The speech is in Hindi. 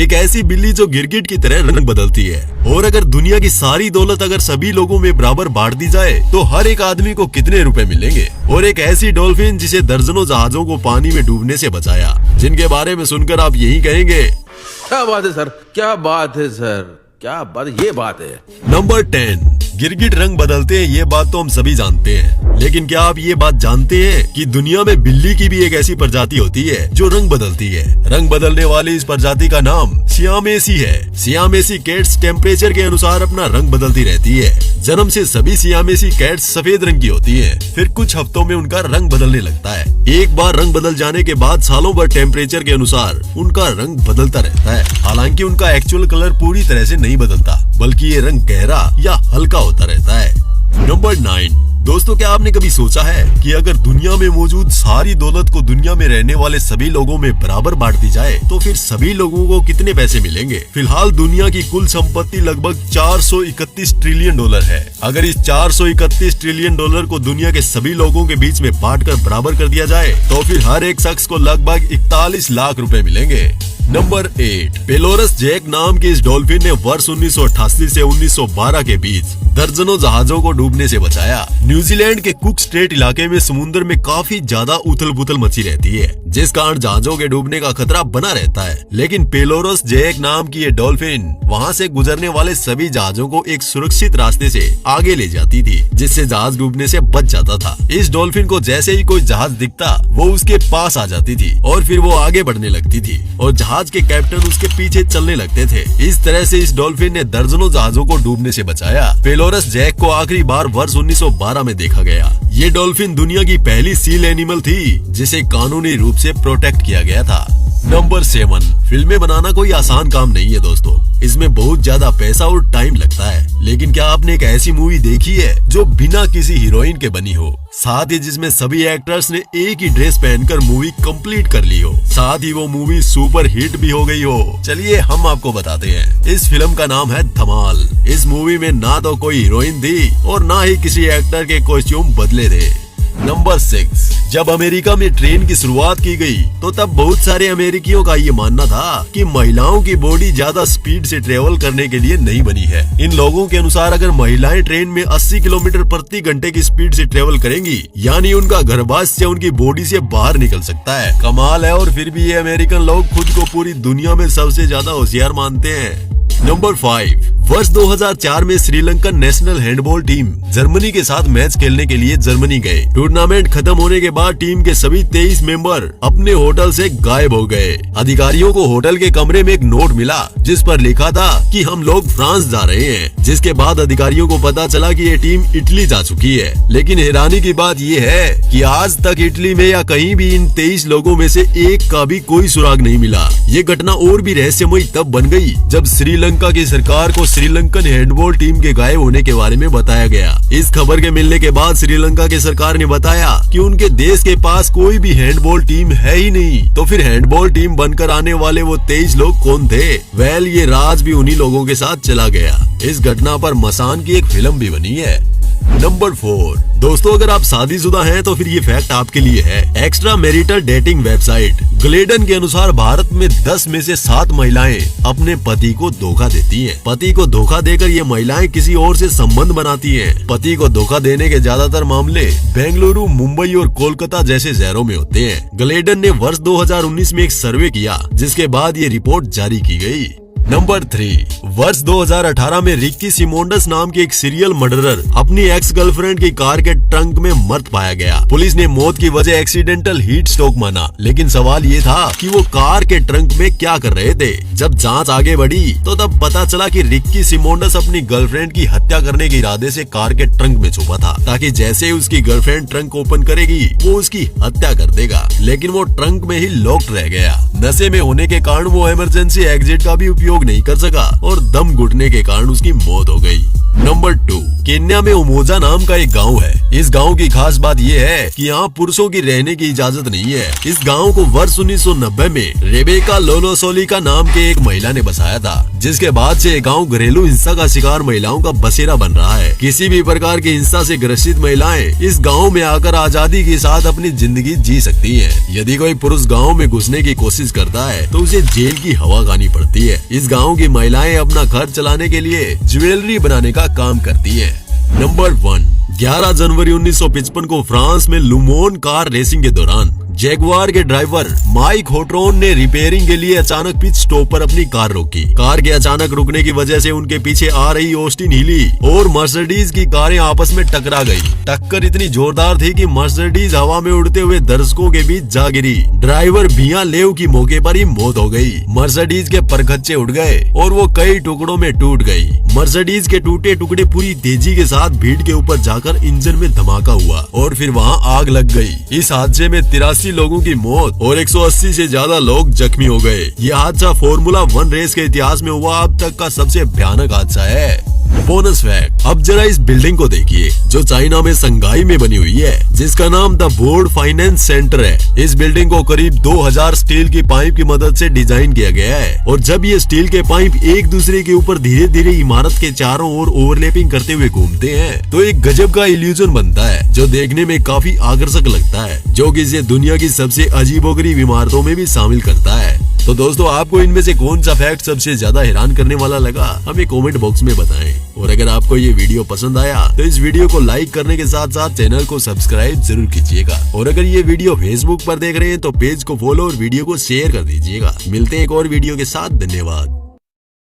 एक ऐसी बिल्ली जो गिरगिट की तरह रंग बदलती है। और अगर दुनिया की सारी दौलत अगर सभी लोगों में बराबर बांट दी जाए तो हर एक आदमी को कितने रुपए मिलेंगे। और एक ऐसी डॉल्फिन जिसे दर्जनों जहाजों को पानी में डूबने से बचाया, जिनके बारे में सुनकर आप यही कहेंगे, क्या बात है सर, क्या बात है सर, क्या बात, ये बात है। नंबर 10, गिरगिट रंग बदलते हैं, ये बात तो हम सभी जानते हैं। लेकिन क्या आप ये बात जानते हैं कि दुनिया में बिल्ली की भी एक ऐसी प्रजाति होती है जो रंग बदलती है। रंग बदलने वाली इस प्रजाति का नाम सियामेसी है। सियामेसी कैट्स टेम्परेचर के अनुसार अपना रंग बदलती रहती है। जन्म से सभी सियामेसी कैट्स सफेद रंग की होती है, फिर कुछ हफ्तों में उनका रंग बदलने लगता है। एक बार रंग बदल जाने के बाद सालों भर टेम्परेचर के अनुसार उनका रंग बदलता रहता है। हालांकि उनका एक्चुअल कलर पूरी तरह से नहीं बदलता, बल्कि ये रंग गहरा या हल्का होता रहता है। नंबर 9, दोस्तों क्या आपने कभी सोचा है कि अगर दुनिया में मौजूद सारी दौलत को दुनिया में रहने वाले सभी लोगों में बराबर बांट दी जाए तो फिर सभी लोगों को कितने पैसे मिलेंगे। फिलहाल दुनिया की कुल संपत्ति लगभग 431 ट्रिलियन डॉलर है। अगर इस 431 ट्रिलियन डॉलर को दुनिया के सभी लोगों के बीच में बांटकर बराबर कर दिया जाए तो फिर हर एक शख्स को लगभग 41 लाख रुपए मिलेंगे। नंबर 8, पेलोरस जैक नाम की इस डॉल्फिन ने वर्ष 1988 से 1912 के बीच दर्जनों जहाजों को डूबने से बचाया। न्यूजीलैंड के कुक स्ट्रेट इलाके में समुद्र में काफी ज्यादा उथल पुथल मची रहती है, जिस कारण जहाजों के डूबने का खतरा बना रहता है। लेकिन पेलोरस जैक नाम की ये डॉल्फिन वहाँ से गुजरने वाले सभी जहाजों को एक सुरक्षित रास्ते से आगे ले जाती थी, जिससे जहाज डूबने से बच जाता था। इस डॉल्फिन को जैसे ही कोई जहाज दिखता वो उसके पास आ जाती थी और फिर वो आगे बढ़ने लगती थी और जहाज के कैप्टन उसके पीछे चलने लगते थे। इस तरह से इस डॉल्फिन ने दर्जनों जहाजों को डूबने से बचाया। पेलोरस जैक को आखिरी बार वर्ष 1912 में देखा गया। ये डॉल्फिन दुनिया की पहली सील एनिमल थी जिसे कानूनी रूप से प्रोटेक्ट किया गया था। नंबर 7, फिल्में बनाना कोई आसान काम नहीं है दोस्तों, इसमें बहुत ज्यादा पैसा और टाइम लगता है। लेकिन क्या आपने एक ऐसी मूवी देखी है जो बिना किसी हीरोइन के बनी हो, साथ ही जिसमें सभी एक्टर्स ने एक ही ड्रेस पहनकर मूवी कंप्लीट कर ली हो, साथ ही वो मूवी सुपर हिट भी हो गई हो? चलिए हम आपको बताते हैं। इस फिल्म का नाम है धमाल। इस मूवी में ना तो कोई हीरोइन थी और ना ही किसी एक्टर के कॉस्ट्यूम बदले थे। नंबर 6, जब अमेरिका में ट्रेन की शुरुआत की गई तो तब बहुत सारे अमेरिकियों का ये मानना था कि महिलाओं की बॉडी ज्यादा स्पीड से ट्रेवल करने के लिए नहीं बनी है। इन लोगों के अनुसार अगर महिलाएं ट्रेन में 80 किलोमीटर प्रति घंटे की स्पीड से ट्रेवल करेंगी, यानी उनका गर्भाशय उनकी बॉडी से बाहर निकल सकता है। कमाल है, और फिर भी ये अमेरिकन लोग खुद को पूरी दुनिया में सबसे ज्यादा होशियार मानते हैं। नंबर 5, वर्ष 2004 में Sri Lankan national handball team Germany के साथ मैच खेलने के लिए जर्मनी गए। टूर्नामेंट खत्म होने के बाद टीम के सभी 23 मेंबर अपने होटल से गायब हो गए। अधिकारियों को होटल के कमरे में एक नोट मिला जिस पर लिखा था कि हम लोग फ्रांस जा रहे हैं, जिसके बाद अधिकारियों को पता चला कि ये टीम इटली जा चुकी है। लेकिन हैरानी की बात ये है कि आज तक इटली में या कहीं भी इन 23 लोगों में से एक का भी कोई सुराग नहीं मिला। ये घटना और भी रहस्यमयी तब बन गई जब श्रीलंका की सरकार को श्रीलंकन हैंडबॉल टीम के गायब होने के बारे में बताया गया। इस खबर के मिलने के बाद श्रीलंका की सरकार ने बताया कि उनके देश के पास कोई भी हैंडबॉल टीम है ही नहीं। तो फिर हैंडबॉल टीम बनकर आने वाले वो 23 लोग कौन थे? वेल, ये राज भी उन्हीं लोगों के साथ चला गया। इस घटना पर मसान की एक फिल्म भी बनी है। नंबर 4, दोस्तों अगर आप शादीशुदा हैं तो फिर ये फैक्ट आपके लिए है। एक्स्ट्रा मैरिटल डेटिंग वेबसाइट ग्लेडन के अनुसार भारत में 10 में से 7 महिलाएं अपने पति को धोखा देती हैं। पति को धोखा देकर ये महिलाएं किसी और से संबंध बनाती हैं। पति को धोखा देने के ज्यादातर मामले बेंगलुरु, मुंबई और कोलकाता जैसे शहरों में होते हैं। ग्लेडन ने वर्ष 2019 में एक सर्वे किया जिसके बाद ये रिपोर्ट जारी की गई। नंबर 3, वर्ष 2018 में रिक्की सिमोंडस नाम की एक सीरियल मर्डरर अपनी एक्स गर्लफ्रेंड की कार के ट्रंक में मृत पाया गया। पुलिस ने मौत की वजह एक्सीडेंटल हीट स्ट्रोक माना, लेकिन सवाल ये था कि वो कार के ट्रंक में क्या कर रहे थे। जब जांच आगे बढ़ी तो तब पता चला कि रिक्की सिमोंडस अपनी गर्लफ्रेंड की हत्या करने के इरादे से कार के ट्रंक में छुपा था, ताकि जैसे ही उसकी गर्लफ्रेंड ट्रंक ओपन करेगी वो उसकी हत्या कर देगा। लेकिन वो ट्रंक में ही लॉक्ड रह गया। नशे में होने के कारण वो इमरजेंसी एग्जिट का भी उपयोग नहीं कर सका और दम घुटने के कारण उसकी मौत हो गई। नंबर 2, केन्या में उमोजा नाम का एक गांव है। इस गांव की खास बात यह है कि यहाँ पुरुषों की रहने की इजाजत नहीं है। इस गांव को वर्ष 1990 में रेबेका लोलोसोलिका नाम के एक महिला ने बसाया था, जिसके बाद से ये गांव घरेलू हिंसा का शिकार महिलाओं का बसेरा बन रहा है। किसी भी प्रकार की हिंसा से ग्रसित महिलाएं इस गाँव में आकर आजादी के साथ अपनी जिंदगी जी सकती है। यदि कोई पुरुष गाँव में घुसने की कोशिश करता है तो उसे जेल की हवा खानी पड़ती है। इस गाँव की महिलाएं अपना घर चलाने के लिए ज्वेलरी बनाने का काम करती है। नंबर 1, 11 जनवरी 1955 को फ्रांस में लुमोन कार रेसिंग के दौरान जैगवार के ड्राइवर माइक होट्रोन ने रिपेयरिंग के लिए अचानक पिच स्टॉप पर अपनी कार रोकी। कार के अचानक रुकने की वजह से उनके पीछे आ रही ऑस्टिन हिली और मर्सिडीज की कारें आपस में टकरा गई। टक्कर इतनी जोरदार थी कि मर्सिडीज हवा में उड़ते हुए दर्शकों के बीच जा गिरी। ड्राइवर बिया लेव की मौके पर ही मौत हो गई। मर्सिडीज के परखच्चे उड़ गए और वो कई टुकड़ों में टूट गई। मर्सिडीज के टूटे टुकड़े पूरी तेजी के साथ भीड़ के ऊपर जाकर इंजन में धमाका हुआ और फिर वहाँ आग लग गई। इस हादसे में 83 लोगों की मौत और 180 से ज्यादा लोग जख्मी हो गए। यह हादसा फॉर्मूला 1 रेस के इतिहास में हुआ अब तक का सबसे भयानक हादसा है। बोनस फैक्ट, अब जरा इस बिल्डिंग को देखिए जो चाइना में संघाई में बनी हुई है, जिसका नाम द बोर्ड फाइनेंस सेंटर है। इस बिल्डिंग को करीब 2000 स्टील की पाइप की मदद से डिजाइन किया गया है और जब ये स्टील के पाइप एक दूसरे के ऊपर धीरे धीरे इमारत के चारों ओर ओवरलैपिंग करते हुए घूमते हैं तो एक गजब का इल्यूजन बनता है जो देखने में काफी आकर्षक लगता है, जो कि इसे दुनिया की सबसे अजीबोगरीब इमारतों में भी शामिल करता है। तो दोस्तों, आपको इनमें से कौन सा फैक्ट सबसे ज्यादा हैरान करने वाला लगा, हमें कमेंट बॉक्स में बताएं। और अगर आपको ये वीडियो पसंद आया तो इस वीडियो को लाइक करने के साथ साथ चैनल को सब्सक्राइब जरूर कीजिएगा। और अगर ये वीडियो फेसबुक पर देख रहे हैं तो पेज को फॉलो और वीडियो को शेयर कर दीजिएगा। मिलते हैं एक और वीडियो के साथ, धन्यवाद।